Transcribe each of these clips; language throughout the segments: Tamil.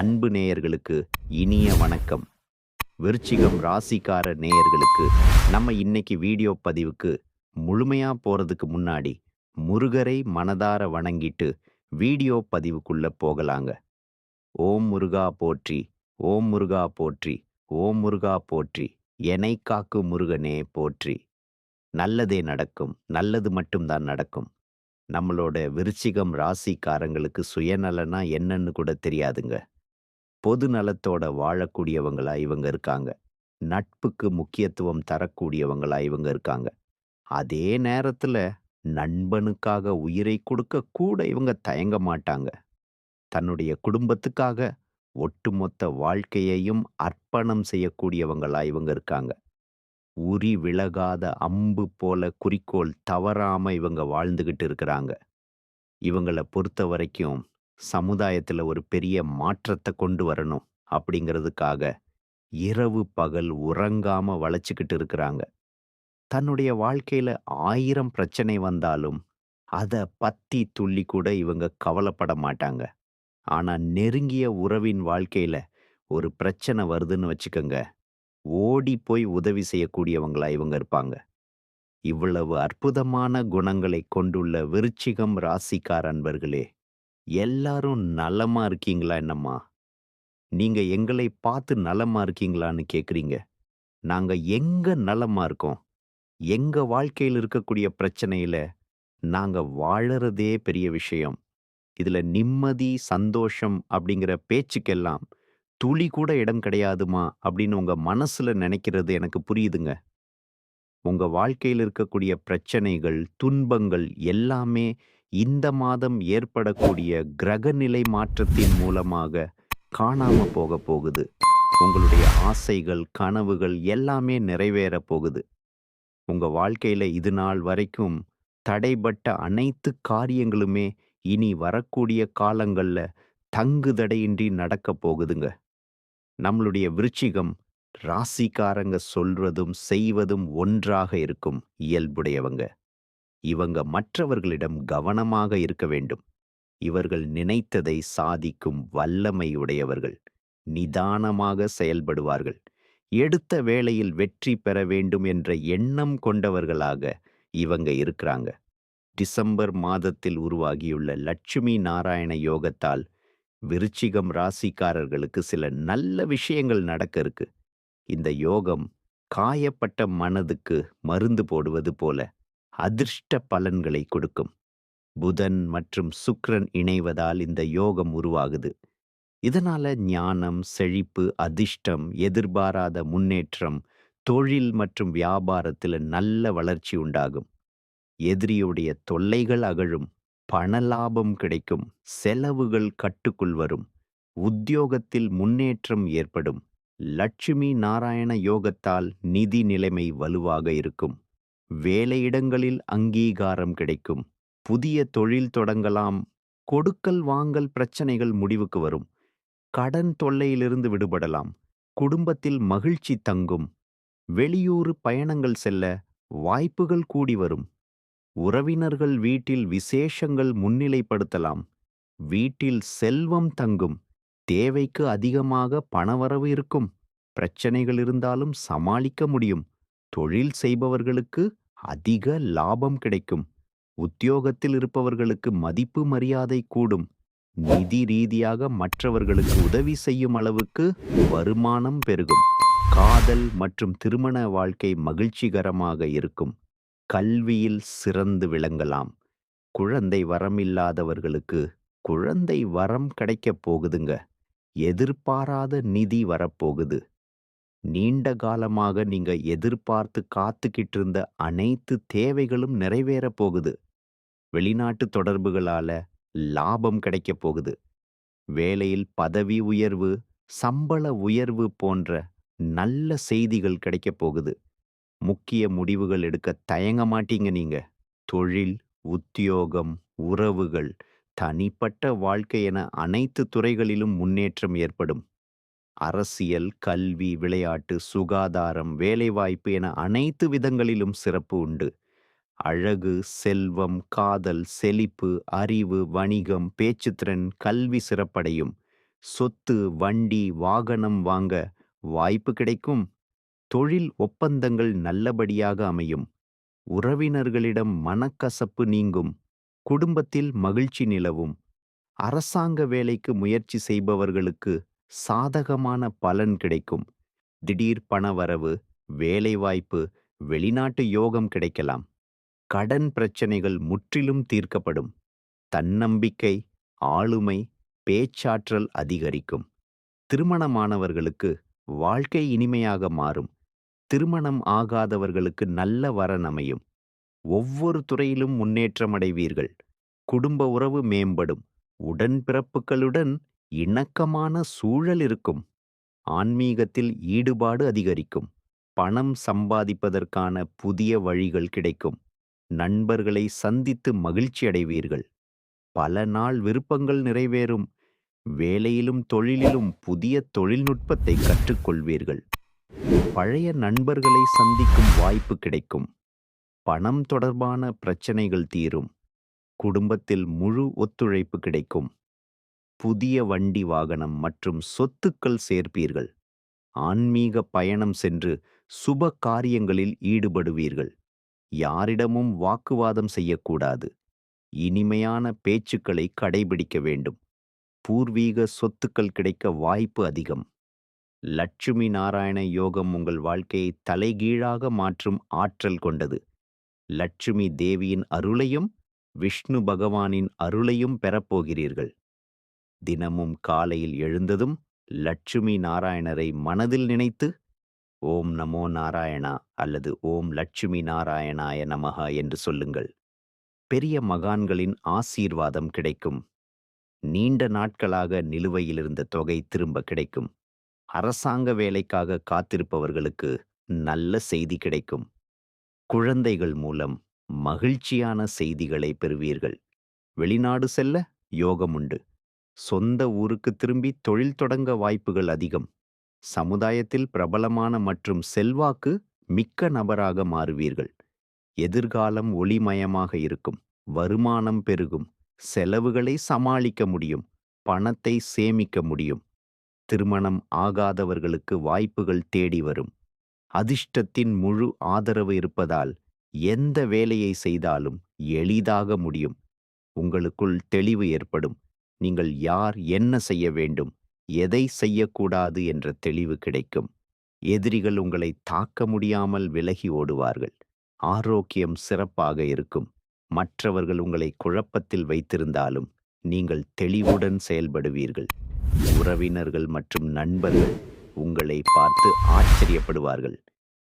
அன்பு நேயர்களுக்கு இனிய வணக்கம். விருச்சிகம் ராசிக்கார நேயர்களுக்கு நம்ம இன்னைக்கு வீடியோ பதிவுக்கு முழுமையா போறதுக்கு முன்னாடி முருகரை மனதார வணங்கிட்டு வீடியோ பதிவுக்குள்ள போகலாங்க. ஓம் முருகா போற்றி, ஓம் முருகா போற்றி, ஓம் முருகா போற்றி, எனை காக்கும் முருகனே போற்றி. நல்லதே நடக்கும், நல்லது மட்டும்தான் நடக்கும். நம்மளோட விருச்சிகம் ராசிக்காரங்களுக்கு சுயநலனா என்னன்னு கூட தெரியாதுங்க. பொது நலத்தோட வாழக்கூடியவங்களா இவங்க இருக்காங்க. நட்புக்கு முக்கியத்துவம் தரக்கூடியவங்களா இவங்க இருக்காங்க. அதே நேரத்துல நண்பனுக்காக உயிரை கொடுக்க கூட இவங்க தயங்க மாட்டாங்க. தன்னுடைய குடும்பத்துக்காக ஒட்டுமொத்த வாழ்க்கையையும் அர்ப்பணம் செய்யக்கூடியவங்களா இவங்க இருக்காங்க. உரி விலகாத அம்பு போல குறிக்கோள் தவறாம இவங்க வாழ்ந்துகிட்டு இருக்கிறாங்க. இவங்கள பொறுத்தவரைக்கும் சமுதாயத்துல ஒரு பெரிய மாற்றத்த கொண்டு வரணும் அப்படிங்கிறதுக்காக இரவு பகல் உறங்காம வளைச்சுக்கிட்டு இருக்கிறாங்க. தன்னுடைய வாழ்க்கையில 1000 பிரச்சனை வந்தாலும் அத பத்தி துள்ளி கூட இவங்க கவலைப்பட மாட்டாங்க. ஆனா நெருங்கிய உறவின் வாழ்க்கையில ஒரு பிரச்சனை வருதுன்னு வச்சுக்கங்க, ஓடி போய் உதவி செய்யக்கூடியவங்களா இவங்க இருப்பாங்க. இவ்வளவு அற்புதமான குணங்களை கொண்டுள்ள விருச்சிகம் ராசிக்கார அன்பர்களே, எல்லாரும் நலமா இருக்கீங்களா என்னம்மா? நீங்க எங்களை பார்த்து நலமா இருக்கீங்களான்னு கேக்குறீங்க. நாங்க எங்க நலமா இருக்கோம்? எங்க வாழ்க்கையில இருக்கக்கூடிய பிரச்சனையில நாங்க வாழறதே பெரிய விஷயம். இதுல நிம்மதி, சந்தோஷம் அப்படிங்கிற பேச்சுக்கெல்லாம் துளி கூட இடம் கிடையாதும்மா அப்படின்னு உங்க மனசுல நினைக்கிறது எனக்கு புரியுதுங்க. உங்க வாழ்க்கையில இருக்கக்கூடிய பிரச்சனைகள், துன்பங்கள் எல்லாமே இந்த மாதம் ஏற்படக்கூடிய கிரகநிலை மாற்றத்தின் மூலமாக காணாம போக போகுது. உங்களுடைய ஆசைகள், கனவுகள் எல்லாமே நிறைவேறப் போகுது. உங்க வாழ்க்கையில இது நாள் வரைக்கும் தடைபட்ட அனைத்து காரியங்களுமே இனி வரக்கூடிய காலங்கள்ல தங்கு தடையின்றி நடக்கப் போகுதுங்க. நம்மளுடைய விருச்சிகம் ராசிக்காரங்க சொல்றதும் செய்வதும் ஒன்றாக இருக்கும் இயல்புடையவங்க. இவங்க மற்றவர்களிடம் கவனமாக இருக்க வேண்டும். இவர்கள் நினைத்ததை சாதிக்கும் வல்லமை உடையவர்கள். நிதானமாக செயல்படுவார்கள். எடுத்த வேளையில் வெற்றி பெற வேண்டும் என்ற எண்ணம் கொண்டவர்களாக இவங்க இருக்கிறாங்க. டிசம்பர் மாதத்தில் உருவாகியுள்ள லட்சுமி நாராயண யோகத்தால் விருச்சிகம் ராசிக்காரர்களுக்கு சில நல்ல விஷயங்கள் நடக்க இருக்கு. இந்த யோகம் காயப்பட்ட மனதுக்கு மருந்து போடுவது போல அதிர்ஷ்ட பலன்களை கொடுக்கும். புதன் மற்றும் சுக்கிரன் இணைவதால் இந்த யோகம் உருவாகுது. இதனால ஞானம், செழிப்பு, அதிர்ஷ்டம், எதிர்பாராத முன்னேற்றம், தொழில் மற்றும் வியாபாரத்துல நல்ல வளர்ச்சி உண்டாகும். எதிரியுடைய தொல்லைகள் அகழும். பண லாபம் கிடைக்கும். செலவுகள் கட்டுக்குள் வரும். உத்தியோகத்தில் முன்னேற்றம் ஏற்படும். லட்சுமி நாராயண யோகத்தால் நிதி நிலைமை வலுவாக இருக்கும். வேலையிடங்களில் அங்கீகாரம் கிடைக்கும். புதிய தொழில் தொடங்கலாம். கொடுக்கல் வாங்கல் பிரச்சனைகள் முடிவுக்கு வரும். கடன் தொல்லையிலிருந்து விடுபடலாம். குடும்பத்தில் மகிழ்ச்சி தங்கும். வெளியூர் பயணங்கள் செல்ல வாய்ப்புகள் கூடி வரும். உறவினர்கள் வீட்டில் விசேஷங்கள் முன்னிலைப்படுத்தலாம். வீட்டில் செல்வம் தங்கும். தேவைக்கு அதிகமாக பணவரவு இருக்கும். பிரச்சனைகள் இருந்தாலும் சமாளிக்க முடியும். தொழில் செய்பவர்களுக்கு அதிக லாபம் கிடைக்கும். உத்தியோகத்தில் இருப்பவர்களுக்கு மதிப்பு மரியாதை கூடும். நிதி ரீதியாக மற்றவர்களுக்கு உதவி செய்யும் அளவுக்கு வருமானம் பெருகும். காதல் மற்றும் திருமண வாழ்க்கை மகிழ்ச்சிகரமாக இருக்கும். கல்வியில் சிறந்து விளங்கலாம். குழந்தை வரம் இல்லாதவர்களுக்கு குழந்தை வரம் கிடைக்கப் போகுதுங்க. எதிர்பாராத நிதி வரப்போகுது. நீண்ட காலமாக நீங்க எதிர்பார்த்து காத்துக்கிட்டு இருந்த அனைத்து தேவைகளும் நிறைவேறப் போகுது. வெளிநாட்டு தொடர்புகளால லாபம் கிடைக்கப் போகுது. வேலையில் பதவி உயர்வு, சம்பள உயர்வு போன்ற நல்ல செய்திகள் கிடைக்கப் போகுது. முக்கிய முடிவுகள் எடுக்க தயங்க மாட்டீங்க நீங்க. தொழில், உத்தியோகம், உறவுகள், தனிப்பட்ட வாழ்க்கை என அனைத்து துறைகளிலும் முன்னேற்றம் ஏற்படும். அரசியல், கல்வி, விளையாட்டு, சுகாதாரம், வேலைவாய்ப்பு என அனைத்து விதங்களிலும் சிறப்பு உண்டு. அழகு, செல்வம், காதல், செழிப்பு, அறிவு, வணிகம், பேச்சுத்திறன், கல்வி சிறப்படையும். சொத்து, வண்டி, வாகனம் வாங்க வாய்ப்பு கிடைக்கும். தொழில் ஒப்பந்தங்கள் நல்லபடியாக அமையும். உறவினர்களிடம் மனக்கசப்பு நீங்கும். குடும்பத்தில் மகிழ்ச்சி நிலவும். அரசாங்க வேலைக்கு முயற்சி செய்பவர்களுக்கு சாதகமான பலன் கிடைக்கும். திடீர் பணவரவு, வேலைவாய்ப்பு, வெளிநாட்டு யோகம் கிடைக்கலாம். கடன் பிரச்சனைகள் முற்றிலும் தீர்க்கப்படும். தன்னம்பிக்கை, ஆளுமை, பேச்சாற்றல் அதிகரிக்கும். திருமணமானவர்களுக்கு வாழ்க்கை இனிமையாக மாறும். திருமணம் ஆகாதவர்களுக்கு நல்ல வரன் அமையும். ஒவ்வொரு துறையிலும் முன்னேற்றம் அடைவீர்கள். குடும்ப உறவு மேம்படும். உடன்பிறப்புகளுடன் இணக்கமான சூழல் இருக்கும். ஆன்மீகத்தில் ஈடுபாடு அதிகரிக்கும். பணம் சம்பாதிப்பதற்கான புதிய வழிகள் கிடைக்கும். நண்பர்களை சந்தித்து மகிழ்ச்சி அடைவீர்கள். பல நாள் விருப்பங்கள் நிறைவேறும். வேலையிலும் தொழிலிலும் புதிய தொழில்நுட்பத்தை கற்றுக்கொள்வீர்கள். பழைய நண்பர்களை சந்திக்கும் வாய்ப்பு கிடைக்கும். பணம் தொடர்பான பிரச்சனைகள் தீரும். குடும்பத்தில் முழு ஒத்துழைப்பு கிடைக்கும். புதிய வண்டி வாகனம் மற்றும் சொத்துக்கள் சேர்ப்பீர்கள். ஆன்மீக பயணம் சென்று சுப காரியங்களில் ஈடுபடுவீர்கள். யாரிடமும் வாக்குவாதம் செய்யக்கூடாது. இனிமையான பேச்சுக்களை கடைபிடிக்க வேண்டும். பூர்வீக சொத்துக்கள் கிடைக்க வாய்ப்பு அதிகம். லட்சுமி நாராயண யோகம் உங்கள் வாழ்க்கையை தலைகீழாக மாற்றும் ஆற்றல் கொண்டது. லட்சுமி தேவியின் அருளையும் விஷ்ணு பகவானின் அருளையும் பெறப்போகிறீர்கள். தினமும் காலையில் எழுந்ததும் லட்சுமி நாராயணரை மனதில் நினைத்து ஓம் நமோ நாராயணா அல்லது ஓம் லட்சுமி நாராயணாய நமஹ என்று சொல்லுங்கள். பெரிய மகான்களின் ஆசீர்வாதம் கிடைக்கும். நீண்ட நாட்களாக நிலுவையில் இருந்த தொகை திரும்ப கிடைக்கும். அரசாங்க வேலைக்காக காத்திருப்பவர்களுக்கு நல்ல செய்தி கிடைக்கும். குழந்தைகள் மூலம் மகிழ்ச்சியான செய்திகளை பெறுவீர்கள். வெளிநாடு செல்ல யோகம் உண்டு. சொந்த ஊருக்கு திரும்பி தொழில் தொடங்க வாய்ப்புகள் அதிகம். சமுதாயத்தில் பிரபலமான மற்றும் செல்வாக்கு மிக்க நபராக மாறுவீர்கள். எதிர்காலம் ஒளிமயமாக இருக்கும். வருமானம் பெருகும். செலவுகளை சமாளிக்க முடியும். பணத்தை சேமிக்க முடியும். திருமணம் ஆகாதவர்களுக்கு வாய்ப்புகள் தேடி வரும். அதிர்ஷ்டத்தின் முழு ஆதரவு இருப்பதால் எந்த வேலையை செய்தாலும் எளிதாக முடியும். உங்களுக்குள் தெளிவு ஏற்படும். நீங்கள் யார், என்ன செய்ய வேண்டும், எதை செய்யக்கூடாது என்ற தெளிவு கிடைக்கும். எதிரிகள் உங்களை தாக்க முடியாமல் விலகி ஓடுவார்கள். ஆரோக்கியம் சிறப்பாக இருக்கும். மற்றவர்கள் உங்களை குழப்பத்தில் வைத்திருந்தாலும் நீங்கள் தெளிவுடன் செயல்படுவீர்கள். உறவினர்கள் மற்றும் நண்பர்கள் உங்களை பார்த்து ஆச்சரியப்படுவார்கள்.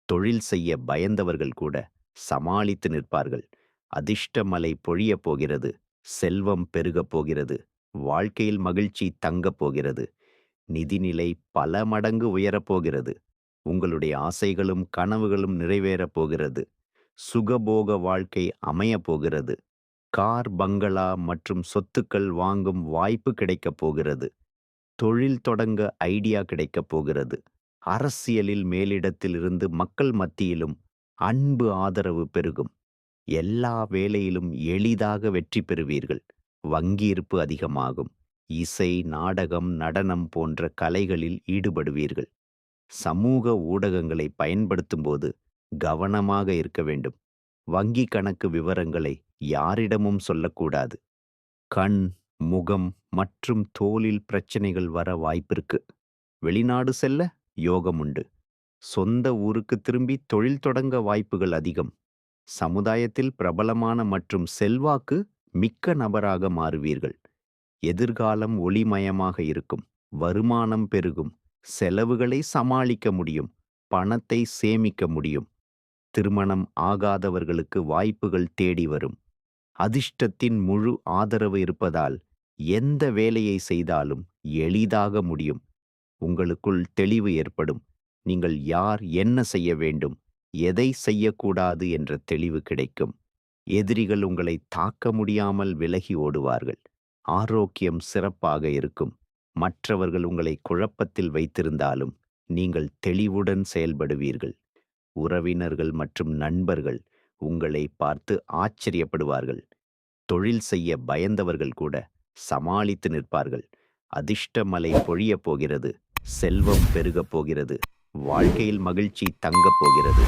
தொழில் செய்ய பயந்தவர்கள் கூட சமாளித்து நிற்பார்கள். அதிர்ஷ்ட மழை பொழியப் போகிறது. செல்வம் பெருகப் போகிறது. வாழ்க்கையில் மகிழ்ச்சி தங்கப் போகிறது. நிதிநிலை பல மடங்கு உயரப்போகிறது. உங்களுடைய ஆசைகளும் கனவுகளும் நிறைவேறப் போகிறது. சுகபோக வாழ்க்கை அமையப் போகிறது. கார், பங்களா மற்றும் சொத்துக்கள் வாங்கும் வாய்ப்பு கிடைக்கப் போகிறது. தொழில் தொடங்க ஐடியா கிடைக்கப் போகிறது. அரசியலில் மேலிடத்தில் இருந்து மக்கள் மத்தியிலும் அன்பு ஆதரவு பெருகும். எல்லா வேலையிலும் எளிதாக வெற்றி பெறுவீர்கள். வங்கி இருப்பு அதிகமாகும். இசை, நாடகம், நடனம் போன்ற கலைகளில் ஈடுபடுவீர்கள். சமூக ஊடகங்களை பயன்படுத்தும்போது கவனமாக இருக்க வேண்டும். வங்கி கணக்கு விவரங்களை யாரிடமும் சொல்லக்கூடாது. கண், முகம் மற்றும் தோலில் பிரச்சனைகள் வர வாய்ப்பிருக்கு. வெளிநாடு செல்ல யோகம் உண்டு. சொந்த ஊருக்கு திரும்பி தொழில் தொடங்க வாய்ப்புகள் அதிகம். சமுதாயத்தில் பிரபலமான மற்றும் செல்வாக்கு மிக்க நபராக மாறுவீர்கள். எதிர்காலம் ஒளிமயமாக இருக்கும். வருமானம் பெருகும். செலவுகளை சமாளிக்க முடியும். பணத்தை சேமிக்க முடியும். திருமணம் ஆகாதவர்களுக்கு வாய்ப்புகள் தேடி வரும். அதிர்ஷ்டத்தின் முழு ஆதரவு இருப்பதால் எந்த வேலையை செய்தாலும் எளிதாக முடியும். உங்களுக்குள் தெளிவு ஏற்படும். நீங்கள் யார், என்ன செய்ய வேண்டும், எதை செய்யக்கூடாது என்ற தெளிவு கிடைக்கும். எதிரிகள் உங்களை தாக்க முடியாமல் விலகி ஓடுவார்கள். ஆரோக்கியம் சிறப்பாக இருக்கும். மற்றவர்கள் உங்களை குழப்பத்தில் வைத்திருந்தாலும் நீங்கள் தெளிவுடன் செயல்படுவீர்கள். உறவினர்கள் மற்றும் நண்பர்கள் உங்களை பார்த்து ஆச்சரியப்படுவார்கள். தொழில் செய்ய பயந்தவர்கள் கூட சமாளித்து நிற்பார்கள். அதிர்ஷ்ட மழை பொழியப் போகிறது. செல்வம் பெருகப் போகிறது. வாழ்க்கையில் மகிழ்ச்சி தங்கப் போகிறது.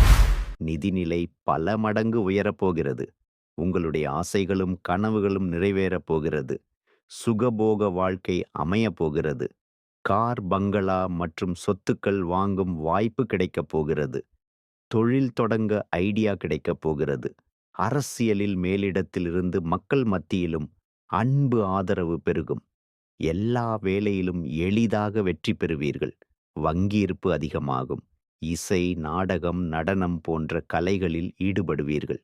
நிதிநிலை பல மடங்கு உயரப் போகிறது. உங்களுடைய ஆசைகளும் கனவுகளும் நிறைவேறப் போகிறது. சுகபோக வாழ்க்கை அமையப் போகிறது. கார், பங்களா மற்றும் சொத்துக்கள் வாங்கும் வாய்ப்பு கிடைக்கப் போகிறது. தொழில் தொடங்க ஐடியா கிடைக்கப் போகிறது. அரசியலில் மேலிடத்திலிருந்து மக்கள் மத்தியிலும் அன்பு ஆதரவு பெருகும். எல்லா வேலையிலும் எளிதாக வெற்றி பெறுவீர்கள். வங்கி இருப்பு அதிகமாகும். இசை, நாடகம், நடனம் போன்ற கலைகளில் ஈடுபடுவீர்கள்.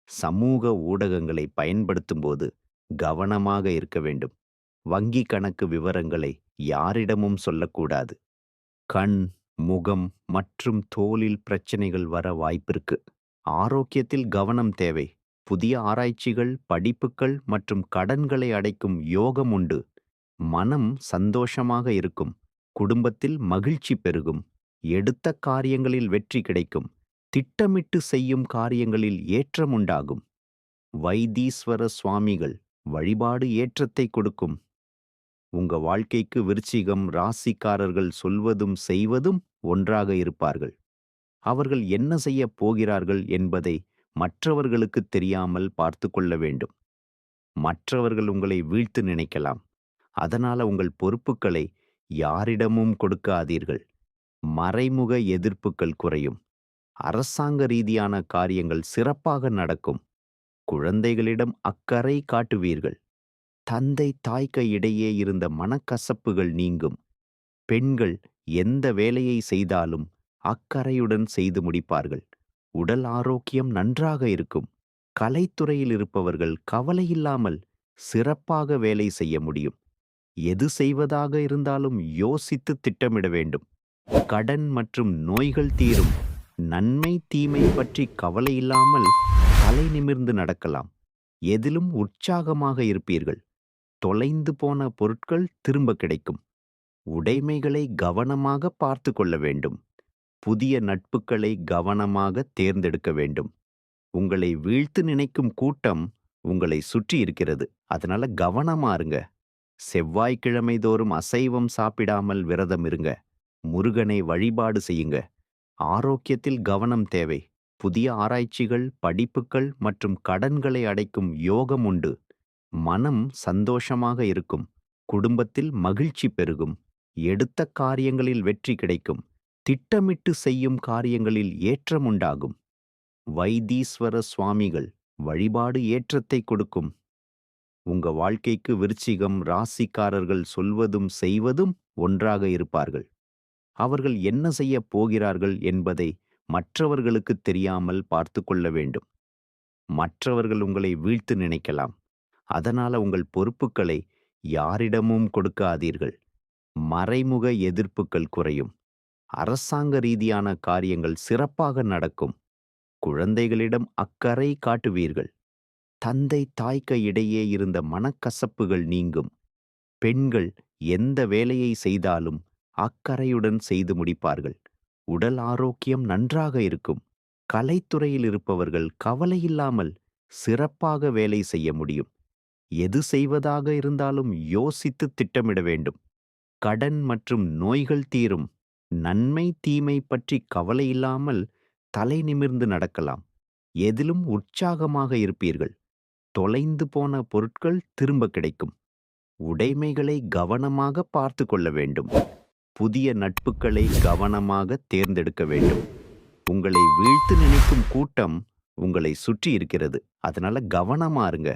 சமூக ஊடகங்களை பயன்படுத்தும்போது கவனமாக இருக்க வேண்டும். வங்கி கணக்கு விவரங்களை யாரிடமும் சொல்லக்கூடாது. கண், முகம் மற்றும் தோலில் பிரச்சனைகள் வர வாய்ப்பிருக்கு. ஆரோக்கியத்தில் கவனம் தேவை. புதிய ஆராய்ச்சிகள், படிப்புகள் மற்றும் கடன்களை அடைக்கும் யோகம் உண்டு. மனம் சந்தோஷமாக இருக்கும். குடும்பத்தில் மகிழ்ச்சி பெருகும். எடுத்த காரியங்களில் வெற்றி கிடைக்கும். திட்டமிட்டு செய்யும் காரியங்களில் ஏற்றம் உண்டாகும். வைத்தீஸ்வர சுவாமிகள் வழிபாடு ஏற்றத்தை கொடுக்கும். உங்க வாழ்க்கைக்கு விருச்சிகம் ராசிக்காரர்கள் சொல்வதும் செய்வதும் ஒன்றாக இருப்பார்கள். அவர்கள் என்ன செய்யப் போகிறார்கள் என்பதை மற்றவர்களுக்கு தெரியாமல் பார்த்து கொள்ள வேண்டும். மற்றவர்கள் உங்களை வீழ்த்து நினைக்கலாம். அதனால உங்கள் பொறுப்புகளை யாரிடமும் கொடுக்காதீர்கள். மறைமுக எதிர்ப்புகள் குறையும். அரசாங்க ரீதியான காரியங்கள் சிறப்பாக நடக்கும். குழந்தைகளிடம் அக்கறை காட்டுவீர்கள். தந்தை தாய்க்கு இடையே இருந்த மனக்கசப்புகள் நீங்கும். பெண்கள் எந்த வேலையை செய்தாலும் அக்கறையுடன் செய்து முடிப்பார்கள். உடல் ஆரோக்கியம் நன்றாக இருக்கும். கலைத்துறையில் இருப்பவர்கள் கவலையில்லாமல் சிறப்பாக வேலை செய்ய முடியும். எது செய்வதாக இருந்தாலும் யோசித்து திட்டமிட வேண்டும். கடன் மற்றும் நோய்கள் தீரும். நன்மை தீமை பற்றி கவலையில்லாமல் தலை நிமிர்ந்து நடக்கலாம். எதிலும் உற்சாகமாக இருப்பீர்கள். தொலைந்து போன பொருட்கள் திரும்ப கிடைக்கும். உடைமைகளை கவனமாக பார்த்து கொள்ள வேண்டும். புதிய நட்புகளை கவனமாக தேர்ந்தெடுக்க வேண்டும். உங்களை வீழ்த்து நினைக்கும் கூட்டம் உங்களை சுற்றி இருக்கிறது. அதனால கவனமா இருங்க. செவ்வாய்க்கிழமை தோறும் அசைவம் சாப்பிடாமல் விரதம் இருங்க. முருகனை வழிபாடு செய்யுங்க. ஆரோக்கியத்தில் கவனம் தேவை. புதிய ஆராய்ச்சிகள், படிப்புகள் மற்றும் கடன்களை அடைக்கும் யோகம் உண்டு. மனம் சந்தோஷமாக இருக்கும். குடும்பத்தில் மகிழ்ச்சி பெருகும். எடுத்த காரியங்களில் வெற்றி கிடைக்கும். திட்டமிட்டு செய்யும் காரியங்களில் ஏற்றம் உண்டாகும். வைத்தீஸ்வர சுவாமிகள் வழிபாடு ஏற்றத்தை கொடுக்கும். உங்க வாழ்க்கைக்கு விருச்சிகம் ராசிக்காரர்கள் சொல்வதும் செய்வதும் ஒன்றாக இருப்பார்கள். அவர்கள் என்ன செய்யப் போகிறார்கள் என்பதை மற்றவர்களுக்கு தெரியாமல் பார்த்து கொள்ள வேண்டும். மற்றவர்கள் உங்களை வீழ்த்து நினைக்கலாம். அதனால உங்கள் பொறுப்புகளை யாரிடமும் கொடுக்காதீர்கள். மறைமுக எதிர்ப்புகள் குறையும். அரசாங்க ரீதியான காரியங்கள் சிறப்பாக நடக்கும். குழந்தைகளிடம் அக்கறை காட்டுவீர்கள். தந்தை தாய்க்கு இடையே இருந்த மனக்கசப்புகள் நீங்கும். பெண்கள் எந்த வேலையை செய்தாலும் அக்கறையுடன் செய்து முடிப்பார்கள். உடல் ஆரோக்கியம் நன்றாக இருக்கும். கலைத்துறையில் இருப்பவர்கள் கவலையில்லாமல் சிறப்பாக வேலை செய்ய முடியும். எது செய்வதாக இருந்தாலும் யோசித்து திட்டமிட வேண்டும். கடன் மற்றும் நோய்கள் தீரும். நன்மை தீமை பற்றி கவலையில்லாமல் தலை நிமிர்ந்து நடக்கலாம். எதிலும் உற்சாகமாக இருப்பீர்கள். தொலைந்து போன பொருட்கள் திரும்ப கிடைக்கும். உடைமைகளை கவனமாக பார்த்து கொள்ள வேண்டும். புதிய நட்புகளை கவனமாக தேர்ந்தெடுக்க வேண்டும். உங்களை வீழ்த்து நினைக்கும் கூட்டம் உங்களை சுற்றி இருக்கிறது. அதனால கவனமா இருங்க.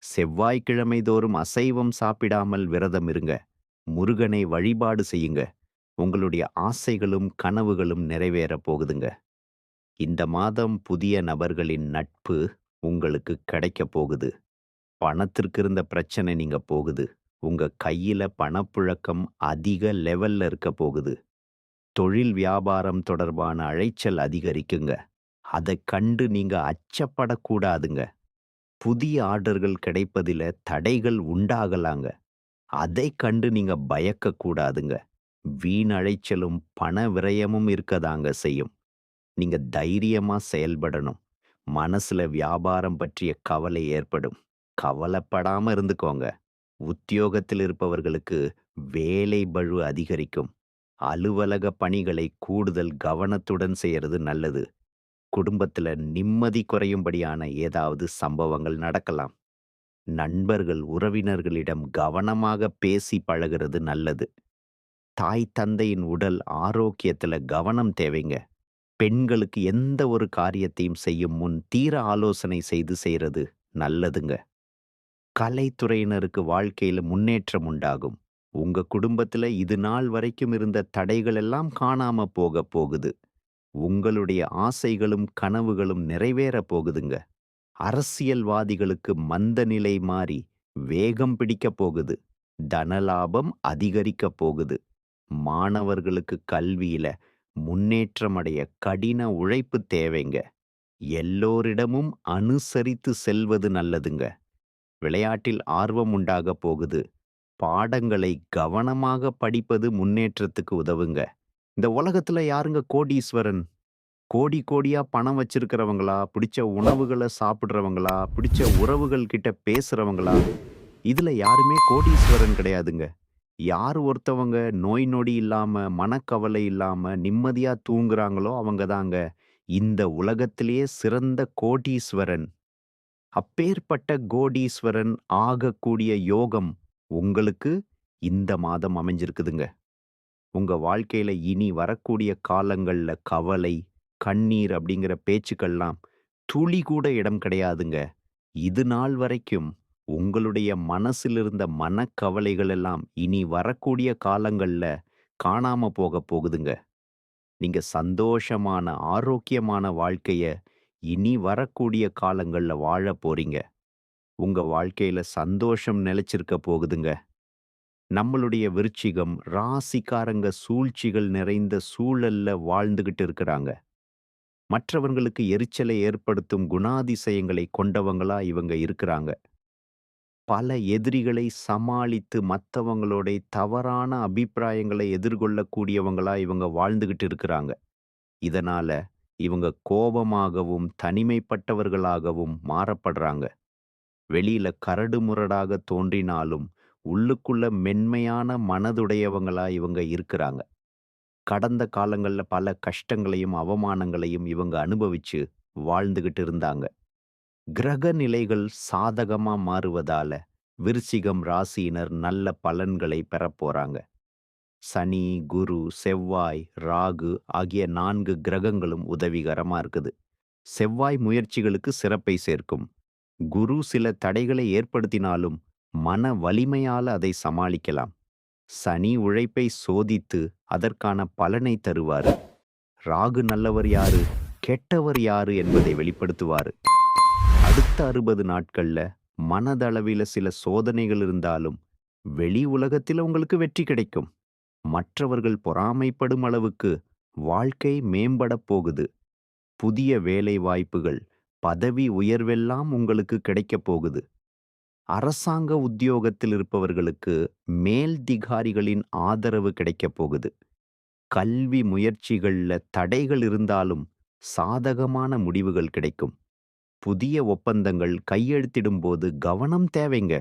செவ்வாய்க்கிழமை தோறும் அசைவம் சாப்பிடாமல் விரதம் இருங்க. முருகனை வழிபாடு செய்யுங்க. உங்களுடைய ஆசைகளும் கனவுகளும் நிறைவேறப் போகுதுங்க. இந்த மாதம் புதிய நபர்களின் நட்பு உங்களுக்கு கிடைக்கப் போகுது. பணத்திற்கு இருந்த பிரச்சனை நீங்க போகுது. உங்க கையில பணப்புழக்கம் அதிக லெவல்ல இருக்க போகுது. தொழில் வியாபாரம் தொடர்பான அழைச்சல் அதிகரிக்குங்க. அதைக் கண்டு நீங்க அச்சப்படக்கூடாதுங்க. புதிய ஆர்டர்கள் கிடைப்பதில தடைகள் உண்டாகலாங்க. அதைக் கண்டு நீங்க பயக்கக்கூடாதுங்க. வீண் அழைச்சலும் பண விரயமும் இருக்கதாங்க செய்யும். நீங்க தைரியமா செயல்படணும். மனசுல வியாபாரம் பற்றிய கவலை ஏற்படும். கவலைப்படாம இருந்துக்கோங்க. உத்தியோகத்தில் இருப்பவர்களுக்கு வேலை பளு அதிகரிக்கும். அலுவலக பணிகளை கூடுதல் கவனத்துடன் செய்யறது நல்லது. குடும்பத்துல நிம்மதி குறையும்படியான ஏதாவது சம்பவங்கள் நடக்கலாம். நண்பர்கள், உறவினர்களிடம் கவனமாக பேசி பழகுறது நல்லது. தாய், தந்தையின் உடல் ஆரோக்கியத்துல கவனம் தேவைங்க. பெண்களுக்கு எந்த ஒரு காரியத்தையும் செய்யும் முன் தீர ஆலோசனை செய்றது நல்லதுங்க. கலைத்துறையினருக்கு வாழ்க்கையில முன்னேற்றம் உண்டாகும். உங்க குடும்பத்துல இது நாள் வரைக்கும் இருந்த தடைகள் எல்லாம் காணாம போகுது. உங்களுடைய ஆசைகளும் கனவுகளும் நிறைவேற போகுதுங்க. அரசியல்வாதிகளுக்கு மந்த நிலை மாறி வேகம் பிடிக்க போகுது. தனலாபம் அதிகரிக்க போகுது. மாணவர்களுக்கு கல்வியில முன்னேற்றம் அடைய கடின உழைப்பு தேவைங்க. எல்லோரிடமும் அனுசரித்து செல்வது நல்லதுங்க. விளையாட்டில் ஆர்வம் உண்டாக போகுது. பாடங்களை கவனமாக படிப்பது முன்னேற்றத்துக்கு உதவுங்க. இந்த உலகத்துல யாருங்க கோடீஸ்வரன்? கோடி கோடியா பணம் வச்சிருக்கிறவங்களா? பிடிச்ச உணவுகள சாப்பிடுறவங்களா? பிடிச்ச உறவுகள் கிட்ட பேசுறவங்களா? இதுல யாருமே கோடீஸ்வரன் கிடையாதுங்க. யார் ஒருத்தவங்க நோய் நொடி இல்லாம, மனக்கவலை இல்லாம நிம்மதியா தூங்குறாங்களோ அவங்க தாங்க இந்த உலகத்திலேயே சிறந்த கோடீஸ்வரன். அப்பேற்பட்ட கோடீஸ்வரன் ஆகக்கூடிய யோகம் உங்களுக்கு இந்த மாதம் அமைஞ்சிருக்குதுங்க. உங்க வாழ்க்கையில இனி வரக்கூடிய காலங்கள்ல கவலை, கண்ணீர் அப்படிங்கிற பேச்சுக்கள்லாம் துளி கூட இடம் கிடையாதுங்க. இது நாள் வரைக்கும் உங்களுடைய மனசில் இருந்த மனக்கவலைகள் எல்லாம் இனி வரக்கூடிய காலங்கள்ல காணாம போகுதுங்க. நீங்க சந்தோஷமான, ஆரோக்கியமான வாழ்க்கைய இனி வரக்கூடிய காலங்கள்ல வாழப் போறீங்க. உங்க வாழ்க்கையில சந்தோஷம் நிலைச்சிருக்க போகுதுங்க. நம்மளுடைய விருச்சிகம் ராசிக்காரங்க சூழ்ச்சிகள் நிறைந்த சூழல்ல வாழ்ந்துகிட்டு இருக்கிறாங்க. மற்றவங்களுக்கு எரிச்சலை ஏற்படுத்தும் குணாதிசயங்களை கொண்டவங்களா இவங்க இருக்கிறாங்க. பல எதிரிகளை சமாளித்து மத்தவங்களோட தவறான அபிப்பிராயங்களை எதிர்கொள்ளக்கூடியவங்களா இவங்க வாழ்ந்துகிட்டு இருக்கிறாங்க. இதனால இவங்க கோபமாகவும் தனிமைப்பட்டவர்களாகவும் மாறப்படுறாங்க. வெளியில கரடுமுரடாக தோன்றினாலும் உள்ளுக்குள்ள மென்மையான மனதுடையவங்களா இவங்க இருக்கிறாங்க. கடந்த காலங்கள்ல பல கஷ்டங்களையும் அவமானங்களையும் இவங்க அனுபவிச்சு வாழ்ந்துகிட்டு இருந்தாங்க. கிரக நிலைகள் சாதகமா மாறுவதால விருச்சிகம் ராசியினர் நல்ல பலன்களை பெறப் போறாங்க. சனி, குரு, செவ்வாய், ராகு ஆகிய 4 கிரகங்களும் உதவிகரமா இருக்குது. செவ்வாய் முயற்சிகளுக்கு சிறப்பை சேர்க்கும். குரு சில தடைகளை ஏற்படுத்தினாலும் மன வலிமையால அதை சமாளிக்கலாம். சனி உழைப்பை சோதித்து அதற்கான பலனை தருவாரு. ராகு நல்லவர் யாரு, கெட்டவர் யாரு என்பதை வெளிப்படுத்துவாரு. அடுத்த 60 நாட்கள்ல மனதளவில சில சோதனைகள் இருந்தாலும் வெளி உலகத்தில உங்களுக்கு வெற்றி கிடைக்கும். மற்றவர்கள் பொறாமைப்படும் அளவுக்கு வாழ்க்கை மேம்படப் போகுது. புதிய வேலை வாய்ப்புகள், பதவி உயர்வெல்லாம் உங்களுக்கு கிடைக்கப் போகுது. அரசாங்க உத்தியோகத்தில் இருப்பவர்களுக்கு மேல்திகாரிகளின் ஆதரவு கிடைக்கப் போகுது. கல்வி முயற்சிகள்ல தடைகள் இருந்தாலும் சாதகமான முடிவுகள் கிடைக்கும். புதிய ஒப்பந்தங்கள் கையெழுத்திடும்போது கவனம் தேவைங்க.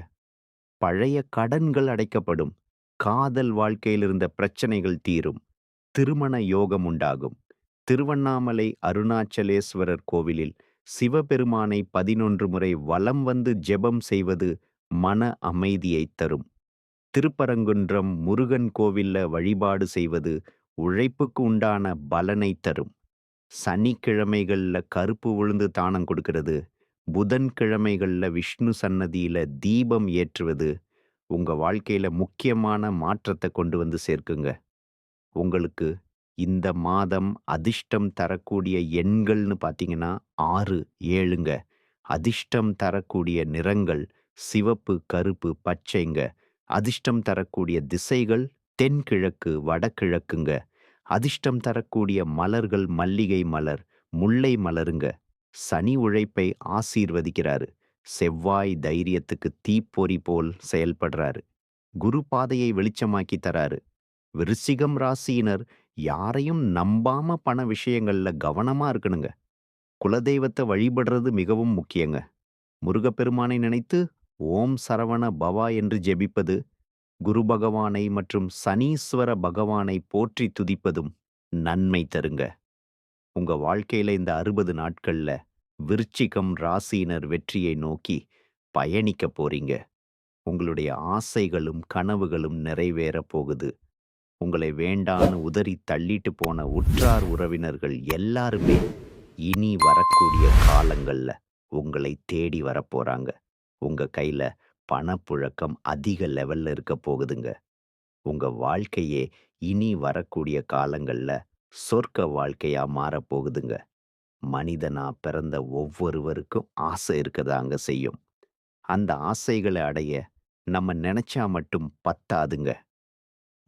பழைய கடன்கள் அடைக்கப்படும். காதல் வாழ்க்கையில் இருந்த பிரச்சனைகள் தீரும். திருமண யோகம் உண்டாகும். திருவண்ணாமலை அருணாச்சலேஸ்வரர் கோவிலில் சிவபெருமானை 11 முறை வலம் வந்து ஜெபம் செய்வது மன அமைதியைத் தரும். திருப்பரங்குன்றம் முருகன் கோவில்ல வழிபாடு செய்வது உழைப்புக்கு உண்டான பலனைத் தரும். சனிக்கிழமைகள்ல கருப்பு உளுந்து தானம் கொடுக்கிறது, புதன்கிழமைகள்ல விஷ்ணு சன்னதியில தீபம் ஏற்றுவது உங்க வாழ்க்கையில முக்கியமான மாற்றத்தை கொண்டு வந்து சேர்க்குங்க. உங்களுக்கு இந்த மாதம் அதிர்ஷ்டம் தரக்கூடிய எண்கள்னு பார்த்தீங்கன்னா 6, 7ங்க. அதிர்ஷ்டம் தரக்கூடிய நிறங்கள் சிவப்பு, கருப்பு, பச்சைங்க. அதிர்ஷ்டம் தரக்கூடிய திசைகள் தென்கிழக்கு, வடகிழக்குங்க. அதிர்ஷ்டம் தரக்கூடிய மலர்கள் மல்லிகை மலர், முல்லை மலருங்க. சனி உழைப்பை ஆசீர்வதிக்கிறாரு. செவ்வாய் தைரியத்துக்கு தீப்பொறி போல் செயல்படுறாரு. குரு பாதையை வெளிச்சமாக்கி தராரு. விருச்சிகம் ராசியினர் யாரையும் நம்பாம பண விஷயங்கள்ல கவனமா இருக்கணுங்க. குலதெய்வத்தை வழிபடுறது மிகவும் முக்கியங்க. முருகப்பெருமானை நினைத்து ஓம் சரவண பவா என்று ஜெபிப்பது, குரு பகவானை மற்றும் சனீஸ்வர பகவானை போற்றி துதிப்பதும் நன்மை தருங்க. உங்க வாழ்க்கையில இந்த 60 நாட்கள்ல விருச்சிகம் ராசியினர் வெற்றியை நோக்கி பயணிக்க போறீங்க. உங்களுடைய ஆசைகளும் கனவுகளும் நிறைவேறப் போகுது. உங்களை வேண்டான்னு உதறி தள்ளிட்டு போன உற்றார் உறவினர்கள் எல்லாருமே இனி வரக்கூடிய காலங்கள்ல உங்களை தேடி வரப்போறாங்க. உங்க கையில பணப்புழக்கம் அதிக லெவல்ல இருக்க போகுதுங்க. உங்க வாழ்க்கையே இனி வரக்கூடிய காலங்கள்ல சொர்க்க வாழ்க்கையா மாறப்போகுதுங்க. மனிதனா பிறந்த ஒவ்வொருவருக்கும் ஆசை இருக்கதாங்க செய்யும். அந்த ஆசைகளை அடைய நம்ம நினைச்சா மட்டும் பத்தாதுங்க.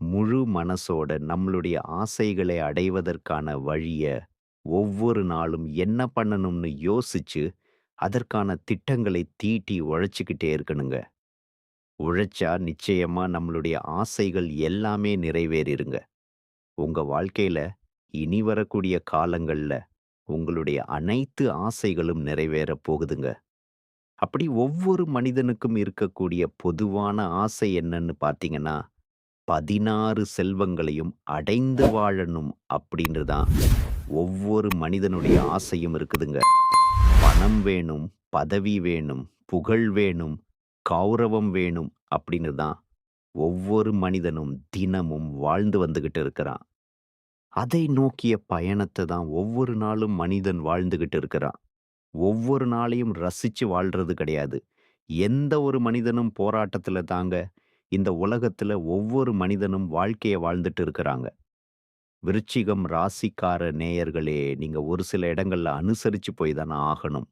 முழு மனசோட நம்மளுடைய ஆசைகளை அடைவதற்கான வழிய ஒவ்வொரு நாளும் என்ன பண்ணணும்னு யோசிச்சு அதற்கான திட்டங்களை தீட்டி உழைச்சுக்கிட்டே இருக்கணுங்க. உழைச்சா நிச்சயமா நம்மளுடைய ஆசைகள் எல்லாமே நிறைவேறிருங்க. உங்க வாழ்க்கையில இனி வரக்கூடிய காலங்கள்ல உங்களுடைய அனைத்து ஆசைகளும் நிறைவேறப் போகுதுங்க. அப்படி ஒவ்வொரு மனிதனுக்கும் இருக்கக்கூடிய பொதுவான ஆசை என்னன்னு பார்த்தீங்கன்னா, 16 செல்வங்களையும் அடைந்து வாழணும் அப்படின்னு தான் ஒவ்வொரு மனிதனுடைய ஆசையும் இருக்குதுங்க. பணம் வேணும், பதவி வேணும், புகழ் வேணும், கௌரவம் வேணும் அப்படின்னு தான் ஒவ்வொரு மனிதனும் தினமும் வாழ்ந்து வந்துகிட்டு இருக்கிறான். அதை நோக்கிய பயணத்த தான் ஒவ்வொரு நாளும் மனிதன் வாழ்ந்துகிட்டு இருக்கிறான். ஒவ்வொரு நாளையும் ரசிச்சு வாழ்றது கிடையாது. எந்த ஒரு மனிதனும் போராட்டத்துல தாங்க இந்த உலகத்துல ஒவ்வொரு மனிதனும் வாழ்க்கைய வாழ்ந்துட்டு இருக்கிறாங்க. விருச்சிகம் ராசிக்கார நேயர்களே, நீங்க ஒரு சில இடங்கள்ல அனுசரிச்சு போய் தான ஆகணும்.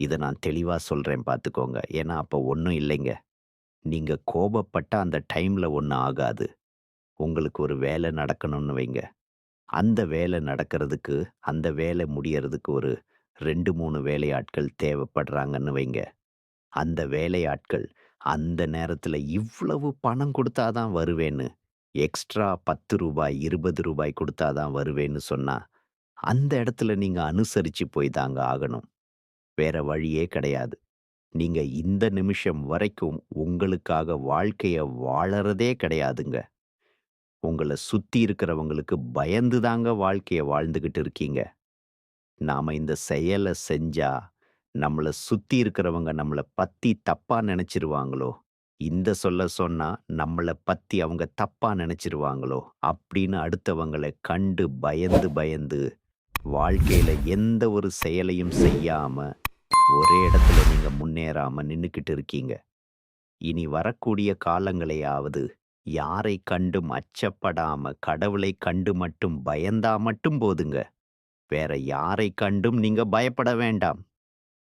இத நான் தெளிவா சொல்றேன் பார்த்துக்கோங்க. ஏன்னா அப்ப ஒண்ணும் இல்லைங்க. நீங்க கோபப்பட்டா அந்த டைம்ல ஒண்ணும் ஆகாது. உங்களுக்கு ஒரு வேலை நடக்கணும்னு வைங்க. அந்த வேலை நடக்கிறதுக்கு, அந்த வேலை முடியறதுக்கு ஒரு 2, 3 வேலையாட்கள் தேவைப்படுறாங்கன்னு வைங்க. அந்த வேலையாட்கள் அந்த நேரத்துல இவ்வளவு பணம் குடுத்தா தான் வருவேன்னு, எக்ஸ்ட்ரா ரூ. 10 ரூ. 20 குடுத்தா தான் வருவேன்னு சொன்னா, அந்த இடத்துல நீங்க அனுசரிச்சு போய் தாங்க ஆகணும். வேற வழியே கிடையாது. நீங்க இந்த நிமிஷம் வரைக்கும் உங்களுக்காக வாழ்க்கைய வாழறதே கிடையாதுங்க. உங்கள சுத்தி இருக்கிறவங்களுக்கு பயந்து தாங்க வாழ்க்கைய வாழ்ந்துகிட்டு இருக்கீங்க. நாம இந்த செயல செஞ்சா, நம்மள சுத்தி இருக்கிறவங்க நம்மள பத்தி தப்பா நெனச்சிருவாங்களோ? இந்த சொல்ல சொன்னா, நம்மள பத்தி அவங்க தப்பா நெனச்சிருவாங்களோ? அப்படின்னு அடுத்தவங்கள கண்டு பயந்து பயந்து, வாழ்க்கையில எந்த ஒரு செயலையும் செய்யாம, ஒரே இடத்துல நீங்க முன்னேறாம நின்னுக்கிட்டு இருக்கீங்க. இனி வரக்கூடிய காலங்களையாவது, யாரை கண்டும் அச்சப்படாம, கடவுளை கண்டு மட்டும் பயந்தா மட்டும் போதுங்க. வேற யாரை கண்டும் நீங்க பயப்பட வேண்டாம்.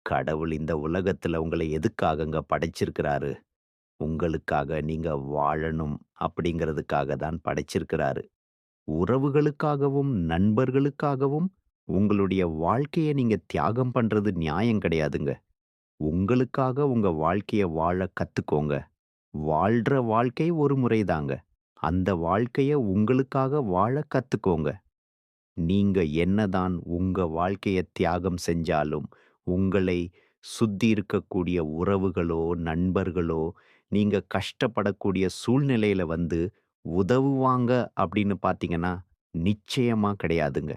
கடவுள் இந்த உலகத்துல உங்கள எதுக்காகங்க படைச்சிருக்கிறாரு? உங்களுக்காக நீங்க வாழணும் அப்படிங்கிறதுக்காக தான் படைச்சிருக்கிறாரு. உறவுகளுக்காகவும், நண்பர்களுக்காகவும் உங்களுடைய வாழ்க்கைய நீங்க தியாகம் பண்றது நியாயம் கிடையாதுங்க. உங்களுக்காக உங்க வாழ்க்கைய வாழ கத்துக்கோங்க. வாழ்ற வாழ்க்கை ஒரு முறைதாங்க. அந்த வாழ்க்கைய உங்களுக்காக வாழ கத்துக்கோங்க. நீங்க என்னதான் உங்க வாழ்க்கைய தியாகம் செஞ்சாலும், உங்களை சுத்தி இருக்கக்கூடிய உறவுகளோ, நண்பர்களோ, நீங்க கஷ்டப்படக்கூடிய சூழ்நிலையில வந்து உதவுவாங்க அப்படின்னு பார்த்தீங்கன்னா, நிச்சயமா கிடையாதுங்க.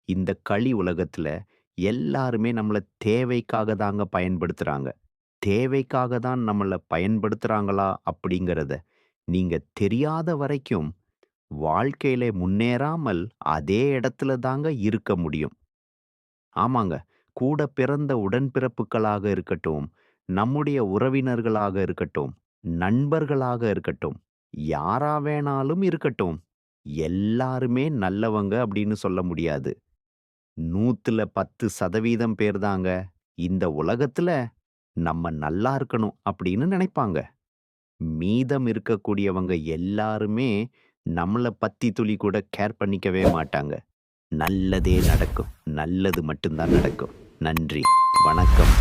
இந்த களி உலகத்துல எல்லாருமே நம்மள தேவைக்காக தாங்க பயன்படுத்துறாங்க. தேவைக்காக தான் நம்மள பயன்படுத்துறாங்களா அப்படிங்கிறத நீங்க தெரியாத வரைக்கும் வாழ்க்கையில முன்னேறாமல் அதே இடத்துல தாங்க இருக்க முடியும். ஆமாங்க. கூட பிறந்த உடன்பிறப்புகளாக இருக்கட்டும், நம்முடைய உறவினர்களாக இருக்கட்டும், நண்பர்களாக இருக்கட்டும், யாரா வேணாலும் இருக்கட்டும். எல்லாருமே நல்லவங்க அப்படின்னு சொல்ல முடியாது. 100ல 10% பேர் தாங்க இந்த உலகத்துல நம்ம நல்லா இருக்கணும் அப்படின்னு நினைப்பாங்க. மீதம் இருக்கக்கூடியவங்க எல்லாருமே நம்மள பத்தி துளி கூட கேர் பண்ணிக்கவே மாட்டாங்க. நல்லதே நடக்கும். நல்லது மட்டும் தான் நடக்கும். நன்றி. வணக்கம்.